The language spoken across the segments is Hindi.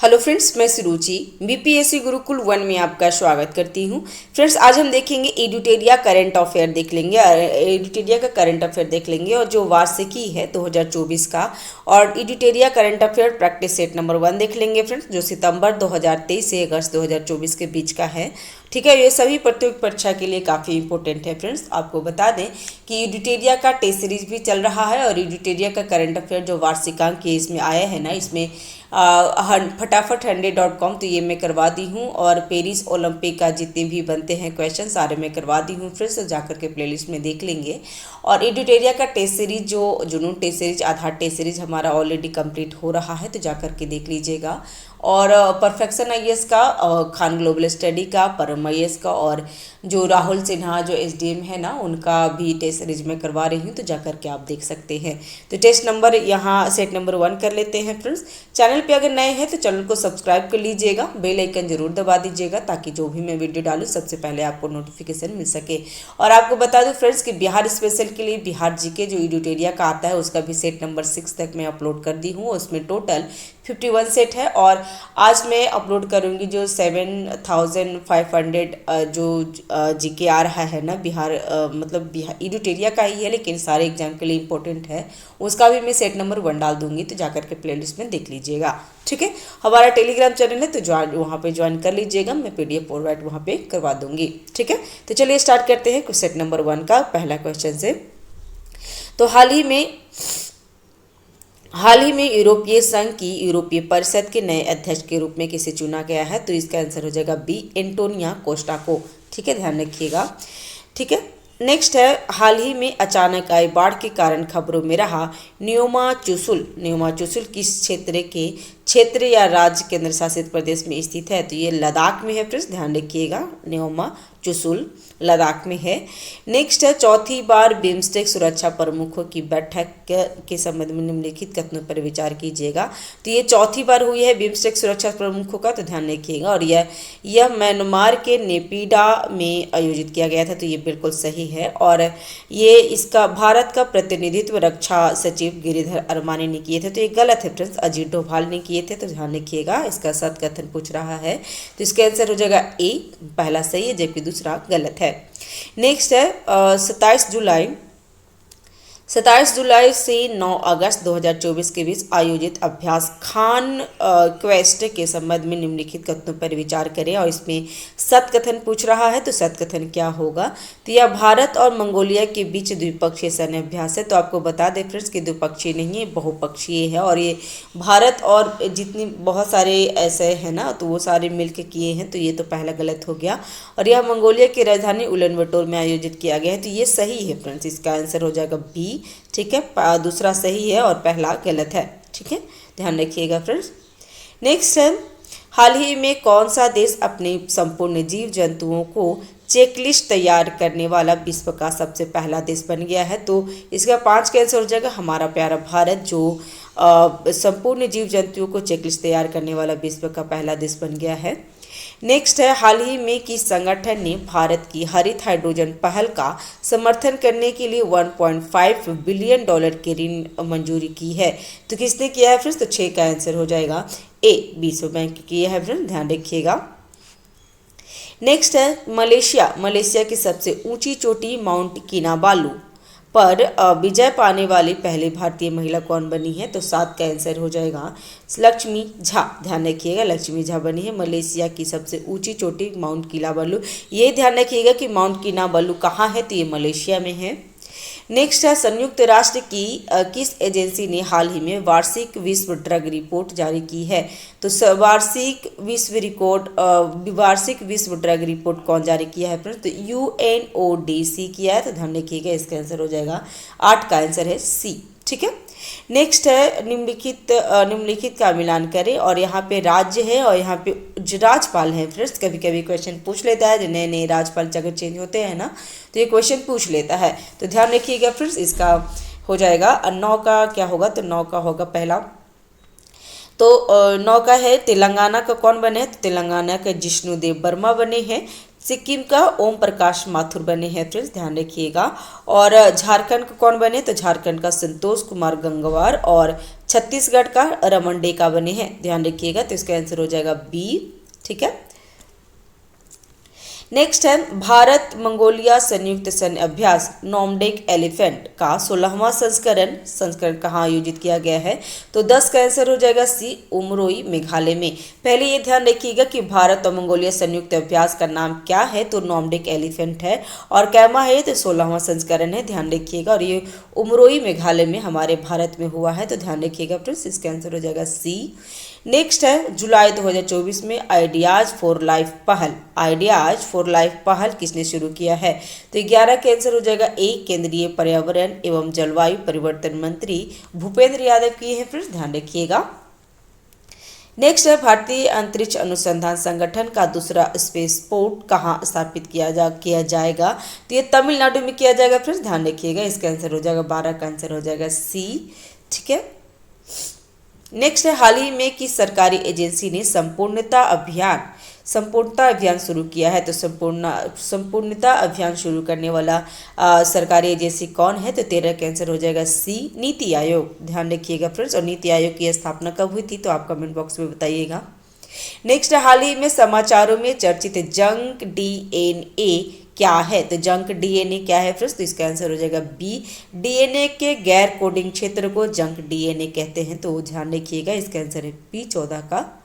हेलो फ्रेंड्स, मैं सुरुचि बीपीएससी गुरुकुल 1 में आपका स्वागत करती हूं। फ्रेंड्स, आज हम देखेंगे एडुटेरिया करंट अफेयर देख लेंगे। एडुटेरिया का करंट अफेयर देख लेंगे और जो वार्षिकी है 2024 का, और एडुटेरिया current affair practice set number 1 देख लेंगे फ्रेंड्स, जो सितंबर 2023 से अगस्त 2024 के बीच का है। ठीक है, ये सभी प्रतियोगिता परीक्षा के लिए काफ़ी इंपॉर्टेंट है फ्रेंड्स। आपको बता दें कि एडुटेरिया का टेस्ट सीरीज भी चल रहा है और एडुटेरिया का करंट अफेयर जो वार्षिकांक के इसमें आया है ना, इसमें फटाफट 100.com तो ये मैं करवा दी हूँ, और पेरिस ओलंपिक का जितने भी बनते हैं क्वेश्चन सारे मैं करवा दी हूँ फ्रेंड्स, तो जाकर के प्लेलिस्ट में देख लेंगे। और एडुटेरिया का टेस्ट सीरीज जो जुनून टेस्ट सीरीज आधार टेस्ट सीरीज हमारा ऑलरेडी कंप्लीट हो रहा है, तो जाकर के देख लीजिएगा। और परफेक्शन आईएएस का, खान ग्लोबल स्टडी का, परम आईएएस का, और जो राहुल सिन्हा जो एसडीएम है ना, उनका भी टेस्ट सीरीज में करवा रही हूँ, तो जाकर के आप देख सकते हैं। तो टेस्ट नंबर यहाँ सेट नंबर 1 कर लेते हैं फ्रेंड्स। चैनल पे अगर नए हैं तो चैनल को सब्सक्राइब कर लीजिएगा, बेल आइकन जरूर दबा दीजिएगा, ताकि जो भी मैं वीडियो डालूँ सबसे पहले आपको नोटिफिकेशन मिल सके। और आपको बता दूं फ्रेंड्स कि बिहार स्पेशल के लिए बिहार जीके जो एडुटेरिया का आता है, उसका भी सेट नंबर 6 तक मैं अपलोड कर दी हूँ। उसमें टोटल 51 सेट है, और आज मैं अपलोड करूँगी जो 7500 जो जीके आ रहा है ना, बिहार मतलब बिहार एडुटेरिया का ही है, लेकिन सारे एग्जाम के लिए इंपॉर्टेंट है, उसका भी मैं सेट नंबर 1 डाल दूंगी, तो जाकर के प्लेलिस्ट में देख लीजिएगा। ठीक है, हमारा टेलीग्राम चैनल है, तो वहाँ पे ज्वाइन कर लीजिएगा, मैं पीडीएफ फॉरवर्ड वहाँ पे करवा दूंगी। ठीक है, तो चलिए स्टार्ट करते हैं सेट नंबर 1 का पहला क्वेश्चन से। तो हाल ही में यूरोपीय संघ की यूरोपीय परिषद के नए अध्यक्ष के रूप में किसे चुना गया है? तो इसका आंसर हो जाएगा बी, एंटोनिया कोस्टा को। ठीक है, ध्यान रखिएगा। ठीक है, नेक्स्ट है, हाल ही में अचानक आई बाढ़ के कारण खबरों में रहा न्योमा चुसुल किस क्षेत्र या राज्य केंद्र शासित प्रदेश में स्थित है? तो ये लद्दाख में है फ्रेंड्स, ध्यान रखिएगा। न्योमा चुसुल लद्दाख में है। नेक्स्ट है, चौथी बार बिम्स्टेक सुरक्षा प्रमुखों की बैठक के संबंध में निम्नलिखित कथनों पर विचार कीजिएगा। तो ये चौथी बार हुई है बिम्स्टेक सुरक्षा प्रमुखों का, तो ध्यान रखिएगा। और यह म्यांमार के नेपिडा में आयोजित किया गया था, तो ये बिल्कुल सही है। और ये इसका भारत का प्रतिनिधित्व रक्षा सचिव गिरिधर अरमानी ने किए थे, तो ये गलत है फ्रेंड्स, अजीत डोभाल ने किए थे, तो ध्यान रखिएगा। इसका सत कथन पूछ रहा है, तो इसका आंसर हो जाएगा ए, पहला सही है जबकि दूसरा गलत है। नेक्स्ट है, 27 जुलाई से 9 अगस्त 2024 के बीच आयोजित अभ्यास खान क्वेस्ट के संबंध में निम्नलिखित कथनों पर विचार करें। और इसमें सत कथन पूछ रहा है, तो सत कथन क्या होगा? तो यह भारत और मंगोलिया के बीच द्विपक्षीय सैन्य अभ्यास है। तो आपको बता दें फ्रेंड्स कि द्विपक्षीय नहीं है, बहुपक्षीय है, और ये भारत और जितनी बहुत सारे ऐसे हैं ना, तो वो सारे मिलकर किए हैं, तो ये तो पहला गलत हो गया। और यह मंगोलिया की राजधानी उलानबाटर में आयोजित किया गया है, तो ये सही है फ्रेंड्स, इसका आंसर हो जाएगा बी। ठीक है, दूसरा सही है और पहला गलत है। ठीक है, ध्यान रखिएगा फ्रेंड्स। नेक्स्ट है, हाल ही में कौन सा देश अपने संपूर्ण जीव जंतुओं को चेकलिस्ट तैयार करने वाला विश्व का सबसे पहला देश बन गया है? तो इसका 5 का आंसर हो जाएगा हमारा प्यारा भारत, जो संपूर्ण जीव जंतुओं को चेकलिस्ट तैयार करने वाला विश्व का पहला देश बन गया है। नेक्स्ट है, हाल ही में किस संगठन ने भारत की हरित हाइड्रोजन पहल का समर्थन करने के लिए $1.5 बिलियन की ऋण मंजूरी की है? तो किसने किया है फ्रेंड्स? तो 6 का आंसर हो जाएगा ए, विश्व बैंक किया है फ्रेंड्स, ध्यान रखिएगा। नेक्स्ट है, मलेशिया की सबसे ऊंची चोटी माउंट किनाबालू पर विजय पाने वाली पहली भारतीय महिला कौन बनी है? तो 7 का आंसर हो जाएगा लक्ष्मी झा, ध्यान रखिएगा। लक्ष्मी झा बनी है मलेशिया की सबसे ऊंची चोटी माउंट किनाबालू। ये ध्यान रखिएगा कि माउंट किनाबालू कहाँ है, तो ये मलेशिया में है। नेक्स्ट है, संयुक्त राष्ट्र की किस एजेंसी ने हाल ही में वार्षिक विश्व ड्रग रिपोर्ट जारी की है? तो वार्षिक विश्व ड्रग रिपोर्ट कौन जारी किया है फ्रेंड्स? तो UNODC किया है, तो ध्यान रखिएगा। इसका आंसर हो जाएगा 8 का आंसर है सी। ठीक है, नेक्स्ट है, निम्नलिखित का मिलान करें। और यहाँ पे राज्य है और यहाँ पे राज्यपाल है फ्रेंड्स। कभी कभी क्वेश्चन पूछ लेता है, जो नए नए राज्यपाल जगह चेंज होते हैं ना, तो ये क्वेश्चन पूछ लेता है, तो ध्यान रखिएगा फ्रेंड्स। इसका हो जाएगा 9 का क्या होगा? तो 9 का होगा पहला। तो 9 का है, तेलंगाना का कौन बने हैं? तो तेलंगाना का जिष्णुदेव वर्मा बने हैं। सिक्किम का ओम प्रकाश माथुर बने हैं फ्रेंड्स, ध्यान रखिएगा। और झारखंड का कौन बने? तो झारखंड का संतोष कुमार गंगवार। और छत्तीसगढ़ का रमन डेका बने हैं, ध्यान रखिएगा। तो इसका आंसर हो जाएगा बी। ठीक है। नेक्स्ट है भारत मंगोलिया संयुक्त सैन्य अभ्यास नॉमडेक एलिफेंट का 16वां संस्करण कहाँ आयोजित किया गया है? तो 10 का आंसर हो जाएगा सी, उमरोई मेघालय में। पहले ये ध्यान रखिएगा कि भारत और मंगोलिया संयुक्त अभ्यास का नाम क्या है? तो नॉमडेक एलिफेंट है। और कैमा है? तो 16वां संस्करण है, ध्यान रखिएगा। और ये उमरोई मेघालय में हमारे भारत में हुआ है, तो ध्यान रखिएगा फ्रेंड्स, इसका आंसर हो जाएगा सी। नेक्स्ट है जुलाई 2024 में आइडियाज फॉर लाइफ पहल किसने शुरू किया है? तो 11 का आंसर हो जाएगा ए, केंद्रीय पर्यावरण एवं जलवायु परिवर्तन मंत्री भूपेंद्र यादव की है फ्रेंड्स, ध्यान रखिएगा। नेक्स्ट है भारतीय अंतरिक्ष अनुसंधान संगठन का दूसरा स्पेस पोर्ट कहाँ स्थापित किया जाएगा? तो ये तमिलनाडु में किया जाएगा फ्रेंड्स, ध्यान रखिएगा। इसका आंसर हो जाएगा 12 का आंसर हो जाएगा सी। ठीक है। नेक्स्ट है हाल ही में किस सरकारी एजेंसी ने संपूर्णता अभियान शुरू किया है? तो संपूर्णता अभियान शुरू करने वाला सरकारी एजेंसी कौन है? तो 13 का आंसर हो जाएगा सी, नीति आयोग, ध्यान रखिएगा फ्रेंड्स। और नीति आयोग की स्थापना कब हुई थी? तो आप कमेंट बॉक्स में बताइएगा। नेक्स्ट हाल ही में समाचारों में चर्चित जंक डीएनए क्या है? तो जंक डीएनए क्या है फ्रेंड्स? तो इसका आंसर हो जाएगा बी, डीएनए के गैर कोडिंग क्षेत्र को जंक डीएनए कहते हैं, तो ध्यान रखिएगा। इसका आंसर है बी, 14 का।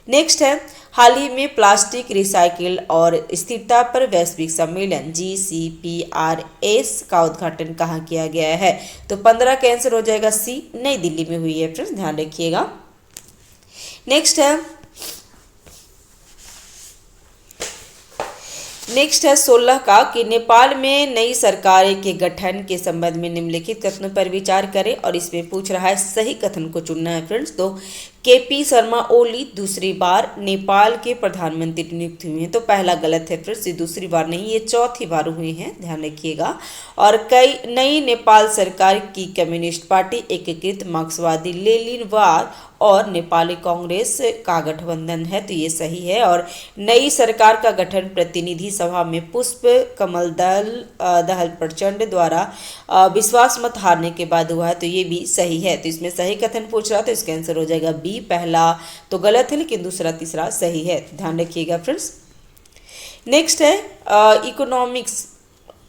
नेक्स्ट है हाल ही में प्लास्टिक रिसाइकिल और स्थिरता पर वैश्विक सम्मेलन GCPRS का उद्घाटन कहाँ किया गया है? तो 15 का आंसर हो जाएगा सी, नई दिल्ली में हुई है फ्रेंड्स, ध्यान रखिएगा। नेक्स्ट है 16 का कि नेपाल में नई सरकार के गठन के संबंध में निम्नलिखित कथनों पर विचार करें, और इसमें पूछ रहा है सही कथन को चुनना है फ्रेंड्स। तो केपी शर्मा ओली दूसरी बार नेपाल के प्रधानमंत्री नियुक्त हुए हैं, तो पहला गलत है फ्रेंड्स, ये दूसरी बार नहीं, ये चौथी बार हुए हैं, ध्यान रखिएगा। और कई नई नेपाल सरकार की कम्युनिस्ट पार्टी, एकीकृत मार्क्सवादी लेनिनवाद और नेपाली कांग्रेस का गठबंधन है, तो ये सही है। और नई सरकार का गठन प्रतिनिधि सभा में पुष्प कमल दहल प्रचंड द्वारा विश्वास मत हारने के बाद हुआ है, तो ये भी सही है। तो इसमें सही कथन पूछ रहा, तो इसका आंसर हो जाएगा बी, पहला तो गलत है लेकिन दूसरा तीसरा सही है, ध्यान रखिएगा फ्रेंड्स। नेक्स्ट है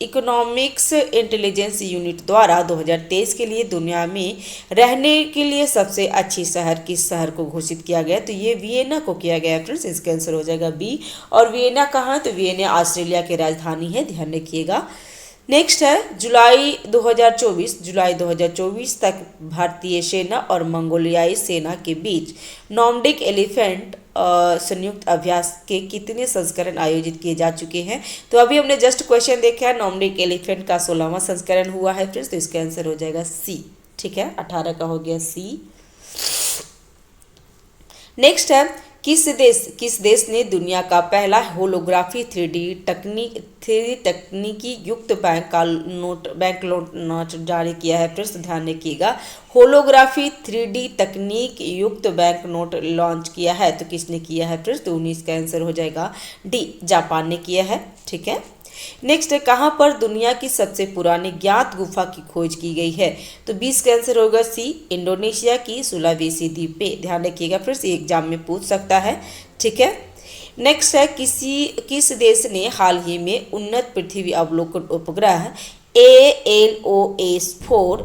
इकोनॉमिक्स इंटेलिजेंस यूनिट द्वारा 2023 के लिए दुनिया में रहने के लिए सबसे अच्छी शहर किस शहर को घोषित किया गया? तो ये वियना को किया गया है फ्रेंड्स, इसका आंसर हो जाएगा बी। और वियना कहाँ? तो वियना ऑस्ट्रेलिया की राजधानी है, ध्यान रखिएगा। नेक्स्ट है जुलाई 2024 तक भारतीय सेना और मंगोलियाई सेना के बीच नॉमडिक एलिफेंट संयुक्त अभ्यास के कितने संस्करण आयोजित किए जा चुके हैं? तो अभी हमने जस्ट क्वेश्चन देखा है, नॉमडिक एलिफेंट का 16वां संस्करण हुआ है फ्रेंड्स, तो इसका आंसर हो जाएगा सी। ठीक है, 18 का हो गया सी। नेक्स्ट है किस देश ने दुनिया का पहला होलोग्राफी 3D तकनीकी युक्त बैंक नोट जारी किया है फ्रेंड्स, ध्यान रखिएगा। होलोग्राफी 3D तकनीक युक्त बैंक नोट लॉन्च किया है, तो किसने किया है फ्रेंड्स? तो 19 का आंसर हो जाएगा डी, जापान ने किया है। ठीक है। नेक्स्ट है कहाँ पर दुनिया की सबसे पुरानी ज्ञात गुफा की खोज की गई है? तो 20 का आंसर होगा सी, इंडोनेशिया की सुलावेसी द्वीप पे, ध्यान रखिएगा फ्रेंड्स, ये एग्जाम में पूछ सकता है। ठीक है। नेक्स्ट है किस देश ने हाल ही में उन्नत पृथ्वी अवलोकन उपग्रह ALOS-4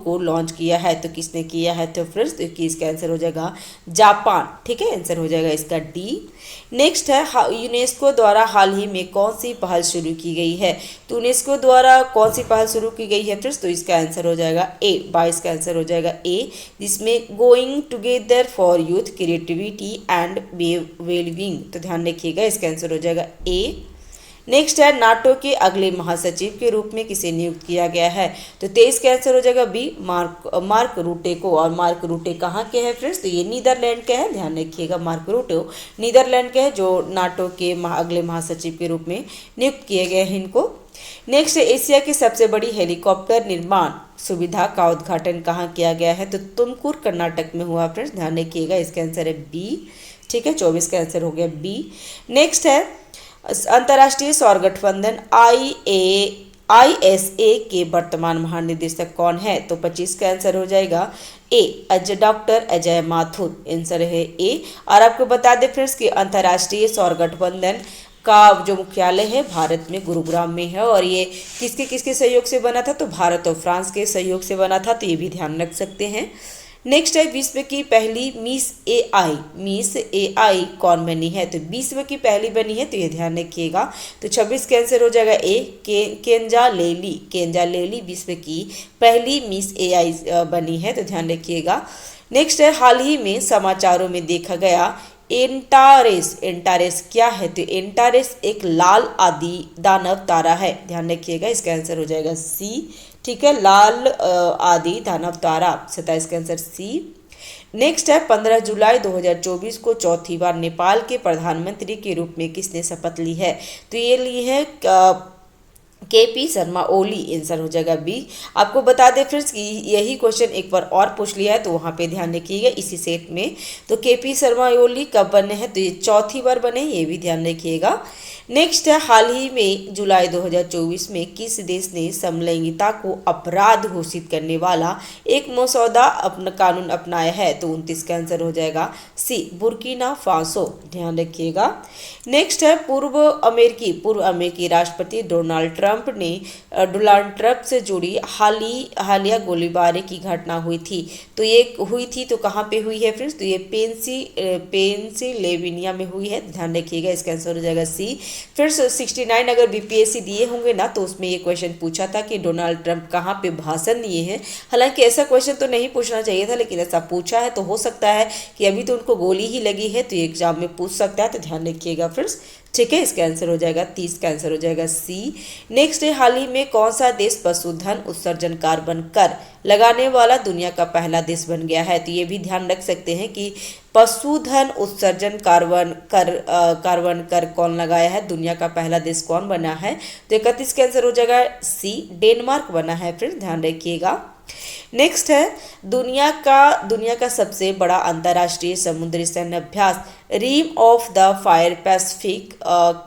को लॉन्च किया है? तो किसने किया है? तो फ्रेंड्स देखिए इसका आंसर हो जाएगा जापान। ठीक है, आंसर हो जाएगा इसका डी। नेक्स्ट है यूनेस्को द्वारा हाल ही में कौन सी पहल शुरू की गई है? तो यूनेस्को द्वारा कौन सी पहल शुरू की गई है फ्रेंड्स? तो इसका आंसर हो जाएगा ए, 22 का आंसर हो जाएगा ए, जिसमें going together for youth creativity and wellbeing, तो ध्यान रखिएगा इसका आंसर हो जाएगा ए। नेक्स्ट है नाटो के अगले महासचिव के रूप में किसे नियुक्त किया गया है? तो 23 का आंसर हो जाएगा बी, मार्क रूटे को। और मार्क रूटे कहाँ के हैं फ्रेंड्स? तो ये नीदरलैंड के हैं, ध्यान रखिएगा। मार्क रूटे नीदरलैंड के हैं जो नाटो के अगले महासचिव के रूप में नियुक्त किए गए हैं इनको। नेक्स्ट है एशिया की सबसे बड़ी हेलीकॉप्टर निर्माण सुविधा का उद्घाटन कहाँ किया गया है? तो तुमकुर कर्नाटक में हुआ फ्रेंड्स, ध्यान रखिएगा इसका आंसर है बी। ठीक है, 24 का आंसर हो गया बी। नेक्स्ट है अंतर्राष्ट्रीय सौर गठबंधन ISA के वर्तमान महानिदेशक कौन है? तो 25 का आंसर हो जाएगा ए, डॉक्टर अजय माथुर। आंसर है ए। और आपको बता दें फ्रेंड्स कि अंतर्राष्ट्रीय सौर गठबंधन का जो मुख्यालय है भारत में गुरुग्राम में है, और ये किसके किसके सहयोग से बना था? तो भारत और फ्रांस के सहयोग से बना था, तो ये भी ध्यान रख सकते हैं। नेक्स्ट है विश्व की पहली मिस एआई कौन बनी है? तो विश्व की पहली बनी है, तो ये ध्यान रखिएगा। तो 26 का आंसर हो जाएगा ए, केंजा लेली विश्व की पहली मिस एआई बनी है, तो ध्यान रखिएगा। नेक्स्ट है हाल ही में समाचारों में देखा गया एंटारेस क्या है? तो एंटारेस एक लाल आदि दानव तारा है, ध्यान रखिएगा। इसका आंसर हो जाएगा सी। ठीक है, लाल आदि दानव तारा 27 का आंसर सी। नेक्स्ट है 15 जुलाई 2024 को चौथी बार नेपाल के प्रधानमंत्री के रूप में किसने शपथ ली है? तो ये ली है KP शर्मा ओली। आंसर हो जाएगा बी। आपको बता दें फ्रेंड्स कि यही क्वेश्चन एक बार और पूछ लिया है, तो वहाँ पे ध्यान रखिएगा इसी सेट में। तो KP शर्मा ओली कब बने हैं? तो ये चौथी बार बने, ये भी ध्यान रखिएगा। नेक्स्ट है हाल ही में जुलाई 2024 में किस देश ने समलैंगिकता को अपराध घोषित करने वाला एक मसौदा अपना कानून अपनाया है? तो 29 का आंसर हो जाएगा सी, बुर्किना फासो। ध्यान रखिएगा। नेक्स्ट है पूर्व अमेरिकी राष्ट्रपति डोनाल्ड ट्रंप से जुड़ी हालिया गोलीबारी की घटना हुई थी, तो ये हुई थी तो कहाँ पे हुई है फ्रेंड्स? तो ये पेंसिल्वेनिया में हुई है, ध्यान रखिएगा। इसका आंसर हो जाएगा सी। फिर 69 अगर BPSC दिए होंगे ना, तो उसमें ये क्वेश्चन पूछा था कि डोनाल्ड ट्रंप कहाँ पे भाषण दिए हैं। हालांकि ऐसा क्वेश्चन तो नहीं पूछना चाहिए था, लेकिन ऐसा पूछा है, तो हो सकता है कि अभी तो उनको गोली ही लगी है, तो ये एग्जाम में पूछ सकता है, तो ध्यान रखिएगा फ्रेंड्स। ठीक है, इसका आंसर हो जाएगा 30 का आंसर हो जाएगा सी। नेक्स्ट है हाल ही में कौन सा देश पशुधन उत्सर्जन कार्बन कर लगाने वाला दुनिया का पहला देश बन गया है? तो ये भी ध्यान रख सकते हैं कि पशुधन उत्सर्जन कार्बन कर कौन लगाया है, दुनिया का पहला देश कौन बना है? तो 31 का आंसर हो जाएगा सी, डेनमार्क बना है। फिर ध्यान रखिएगा। नेक्स्ट है दुनिया का सबसे बड़ा अंतर्राष्ट्रीय समुद्री सैन्य अभ्यास Rim of the fire Pacific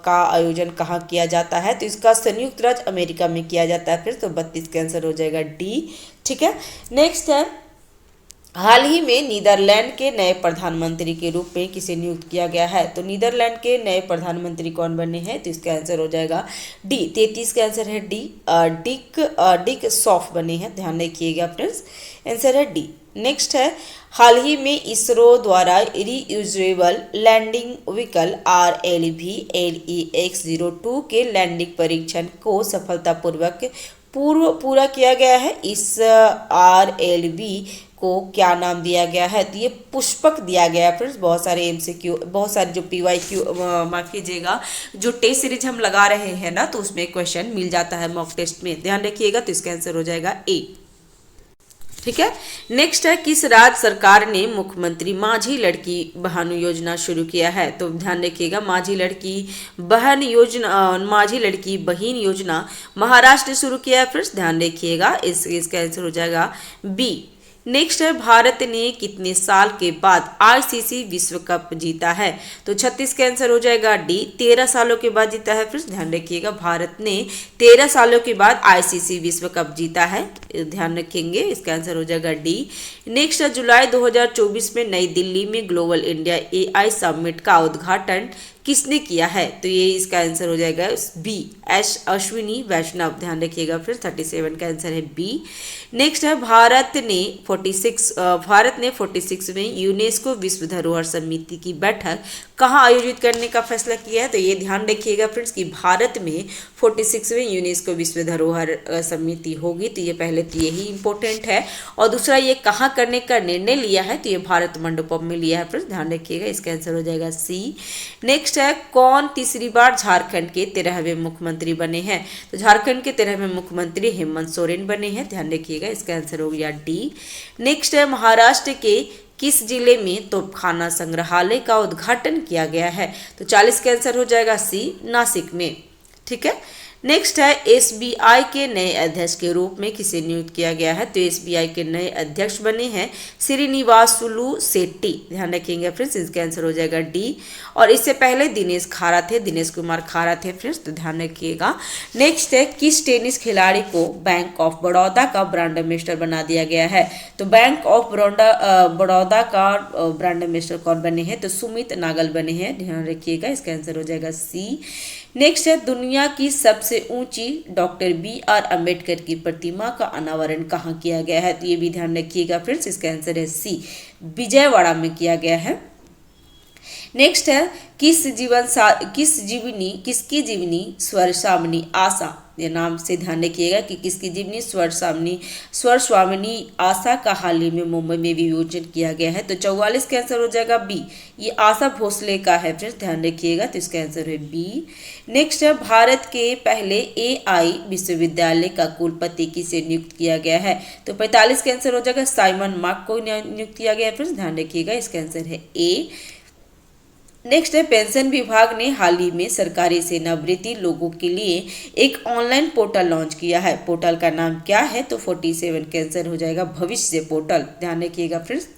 का आयोजन कहाँ किया जाता है? तो इसका संयुक्त राज्य अमेरिका में किया जाता है। फिर तो 32 का आंसर हो जाएगा डी। ठीक है, नेक्स्ट है हाल ही में नीदरलैंड के नए प्रधानमंत्री के रूप में किसे नियुक्त किया गया है? तो नीदरलैंड के नए प्रधानमंत्री कौन बने हैं? तो इसका आंसर हो जाएगा डी। 33 का आंसर है डी, डिक सॉफ बने हैं, ध्यान रखिएगा फ्रेंड्स। आंसर है डी। नेक्स्ट है हाल ही में इसरो द्वारा रीयूजेबल लैंडिंग व्हीकल RLV-LEX-02 के लैंडिंग परीक्षण को सफलतापूर्वक पूरा किया गया है। इस RLV को क्या नाम दिया गया है? तो ये पुष्पक दिया गया है फ्रेंड्स। बहुत सारे MCQ, बहुत सारे जो PYQ माफ कीजिएगा, जो टेस्ट सीरीज हम लगा रहे हैं ना, तो उसमें क्वेश्चन मिल जाता है मॉक टेस्ट में, ध्यान रखिएगा। तो इसका आंसर हो जाएगा ए। ठीक है, नेक्स्ट है किस राज्य सरकार ने मुख्यमंत्री माझी लड़की बहन योजना शुरू किया है? तो ध्यान रखिएगा, माझी लड़की बहन योजना महाराष्ट्र ने शुरू किया है। फ्रेंड्स ध्यान रखिएगा, इसका आंसर हो जाएगा बी। नेक्स्ट है भारत ने कितने साल के बाद ICC विश्व कप जीता है? तो 36 का आंसर हो जाएगा डी, 13 सालों के बाद जीता है। फिर ध्यान रखिएगा, भारत ने 13 सालों के बाद ICC विश्व कप जीता है, ध्यान रखेंगे। इसका आंसर हो जाएगा डी। नेक्स्ट है जुलाई 2024 में नई दिल्ली में ग्लोबल इंडिया AI समिट का उद्घाटन किसने किया है? तो ये इसका आंसर हो जाएगा बी, अश्विनी वैष्णव, ध्यान रखिएगा। फिर 37 का आंसर है बी। नेक्स्ट है भारत ने 46वें यूनेस्को विश्व धरोहर समिति की बैठक कहाँ आयोजित करने का फैसला किया है? तो ये ध्यान रखिएगा फ्रेंड्स कि भारत में 46वें यूनेस्को विश्व धरोहर समिति होगी, तो ये पहले तो यही इंपॉर्टेंट है। और दूसरा ये कहाँ करने का निर्णय लिया है? तो ये भारत मंडपम में लिया है फ्रेंड्स, ध्यान रखिएगा। इसका आंसर हो जाएगा सी। नेक्स्ट है कौन तीसरी बार झारखंड के 13वें मुख्यमंत्री बने हैं? तो झारखंड के 13वें मुख्यमंत्री हेमंत सोरेन बने हैं, ध्यान रखिएगा। इसका आंसर हो गया डी। नेक्स्ट है महाराष्ट्र के किस जिले में तोपखाना संग्रहालय का उद्घाटन किया गया है? तो 40 का आंसर हो जाएगा सी, नासिक में। ठीक है, नेक्स्ट है एसबीआई के नए अध्यक्ष के रूप में किसे नियुक्त किया गया है? तो एसबीआई के नए अध्यक्ष बने हैं श्रीनिवासुलु शेट्टी। ध्यान रखिएगा फ्रेंड्स, इसका आंसर हो जाएगा डी। और इससे पहले दिनेश खारा थे, दिनेश कुमार खारा थे फ्रेंड्स, तो ध्यान रखिएगा। नेक्स्ट है किस टेनिस खिलाड़ी को बैंक ऑफ बड़ौदा का ब्रांड एम्बेसडर बना दिया गया है? तो बैंक ऑफ बड़ौदा का ब्रांड एम्बेसडर कौन बने हैं? तो सुमित नागल बने हैं। ध्यान रखिएगा, इसका आंसर हो जाएगा सी। नेक्स्ट है दुनिया की सबसे ऊंची डॉक्टर बी.आर. अम्बेडकर की प्रतिमा का अनावरण कहाँ किया गया है? तो ये भी ध्यान रखिएगा फ्रेंड्स, इसका आंसर है सी, विजयवाड़ा में किया गया है। नेक्स्ट है किसकी जीवनी स्वर स्वामिनी आशा, ये नाम से ध्यान रखिएगा कि किसकी जीवनी स्वर स्वामिनी आशा का हाल ही में मुंबई में विमोचन किया गया है? तो 44 का आंसर हो जाएगा बी, ये आशा भोसले का है फ्रेंड्स, ध्यान रखिएगा, तो इसका आंसर है बी। नेक्स्ट है भारत के पहले एआई विश्वविद्यालय का कुलपति किसे नियुक्त किया गया है? तो 45 का आंसर हो जाएगा साइमन मार्क को नियुक्त किया गया है फ्रेंड्स, ध्यान रखिएगा, इसका आंसर है ए। नेक्स्ट है पेंशन विभाग ने हाल ही में सरकारी सेवानिवृत्ति लोगों के लिए एक ऑनलाइन पोर्टल लॉन्च किया है। पोर्टल का नाम क्या है? तो 47 का आंसर हो जाएगा भविष्य पोर्टल। ध्यान रखिएगा फ्रेंड्स।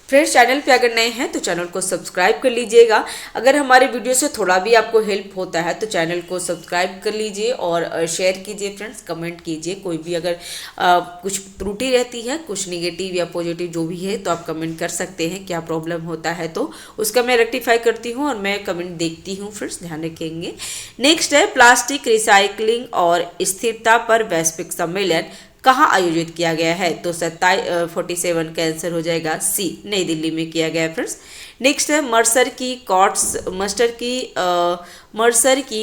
चैनल पे अगर नए हैं तो चैनल को सब्सक्राइब कर लीजिएगा। अगर हमारे वीडियो से थोड़ा भी आपको हेल्प होता है तो चैनल को सब्सक्राइब कर लीजिए और शेयर कीजिए फ्रेंड्स, कमेंट कीजिए। कोई भी अगर कुछ त्रुटि रहती है, कुछ निगेटिव या पॉजिटिव जो भी है, तो आप कमेंट कर सकते हैं, क्या प्रॉब्लम होता है तो उसका मैं रेक्टिफाई करती हूँ और मैं कमेंट देखती हूँ फ्रेंड्स, ध्यान रखेंगे। नेक्स्ट है प्लास्टिक रिसाइकलिंग और स्थिरता पर वैश्विक सम्मेलन कहाँ आयोजित किया गया है? तो 47 का आंसर हो जाएगा सी, नई दिल्ली में किया गया है फ्रेंड्स। नेक्स्ट है मर्सर की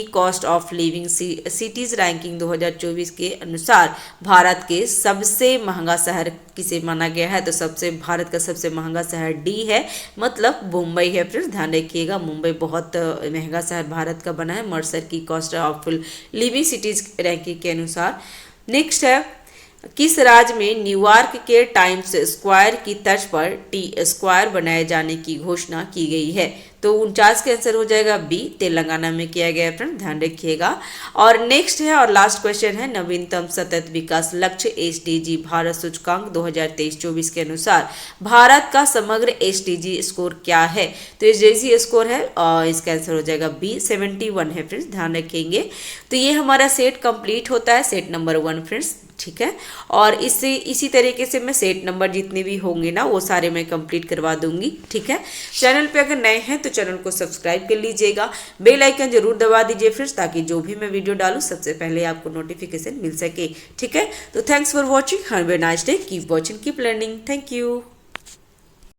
cost of living cities ranking 2024 के अनुसार भारत के सबसे महंगा शहर किसे माना गया है? तो भारत का सबसे महंगा शहर डी है, मतलब मुंबई है फ्रेंड्स, ध्यान रखिएगा, मुंबई बहुत महंगा शहर भारत का बना है मर्सर की cost of living cities ranking के अनुसार। नेक्स्ट है किस राज्य में न्यूयॉर्क के टाइम्स स्क्वायर की तर्ज पर टी स्क्वायर बनाए जाने की घोषणा की गई है? तो 49 का आंसर हो जाएगा बी, तेलंगाना में किया गया है फ्रेंड, ध्यान रखिएगा। और नेक्स्ट है और लास्ट क्वेश्चन है नवीनतम सतत विकास लक्ष्य एसडीजी भारत सूचकांक 2023-24 के अनुसार भारत का समग्र एसडीजी स्कोर क्या है? तो एसडीजी स्कोर है और इसका आंसर हो जाएगा बी, 71 है फ्रेंड्स, ध्यान रखेंगे। तो ये हमारा सेट कंप्लीट होता है, सेट नंबर 1 फ्रेंड्स, ठीक है। और इसी तरीके से मैं सेट नंबर जितने भी होंगे ना वो सारे मैं कंप्लीट करवा दूंगी, ठीक है। चैनल पे अगर नए हैं तो चैनल को सब्सक्राइब कर लीजिएगा, बेल आइकन जरूर दबा दीजिए फ्रेंड्स, ताकि जो भी मैं वीडियो डालूं सबसे पहले आपको नोटिफिकेशन मिल सके, ठीक है। तो thanks for watching, have a nice day, keep watching, keep learning, thank you.